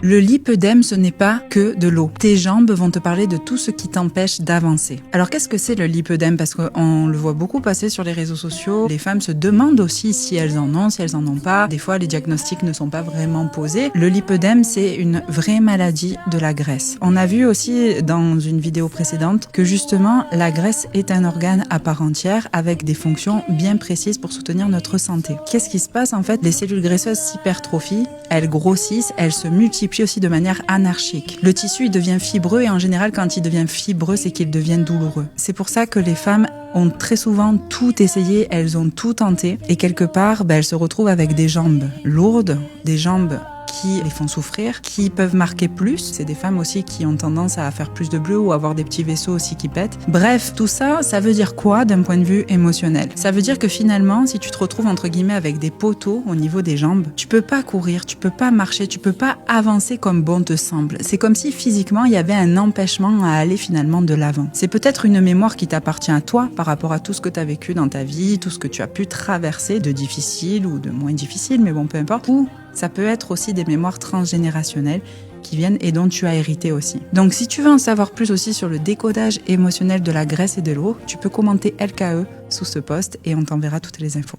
Le lipœdème, ce n'est pas que de l'eau. Tes jambes vont te parler de tout ce qui t'empêche d'avancer. Alors qu'est-ce que c'est le lipœdème? Parce qu'on le voit beaucoup passer sur les réseaux sociaux. Les femmes se demandent aussi si elles en ont, si elles en ont pas. Des fois, les diagnostics ne sont pas vraiment posés. Le lipœdème, c'est une vraie maladie de la graisse. On a vu aussi dans une vidéo précédente que justement, la graisse est un organe à part entière avec des fonctions bien précises pour soutenir notre santé. Qu'est-ce qui se passe en fait? Les cellules graisseuses s'hypertrophient, elles grossissent, elles se multiplient aussi de manière anarchique. Le tissu il devient fibreux et en général quand il devient fibreux c'est qu'il devient douloureux. C'est pour ça que les femmes ont très souvent tout essayé, elles ont tout tenté et quelque part elles se retrouvent avec des jambes lourdes, des jambes qui les font souffrir, qui peuvent marquer plus. C'est des femmes aussi qui ont tendance à faire plus de bleu ou avoir des petits vaisseaux aussi qui pètent. Bref, tout ça, ça veut dire quoi d'un point de vue émotionnel? Ça veut dire que finalement, si tu te retrouves entre guillemets avec des poteaux au niveau des jambes, tu peux pas courir, tu peux pas marcher, tu peux pas avancer comme bon te semble. C'est comme si physiquement, il y avait un empêchement à aller finalement de l'avant. C'est peut-être une mémoire qui t'appartient à toi par rapport à tout ce que tu as vécu dans ta vie, tout ce que tu as pu traverser de difficile ou de moins difficile, mais bon, peu importe. Ou ça peut être aussi des mémoires transgénérationnelles qui viennent et dont tu as hérité aussi. Donc si tu veux en savoir plus aussi sur le décodage émotionnel de la graisse et de l'eau, tu peux commenter LKE sous ce post et on t'enverra toutes les infos.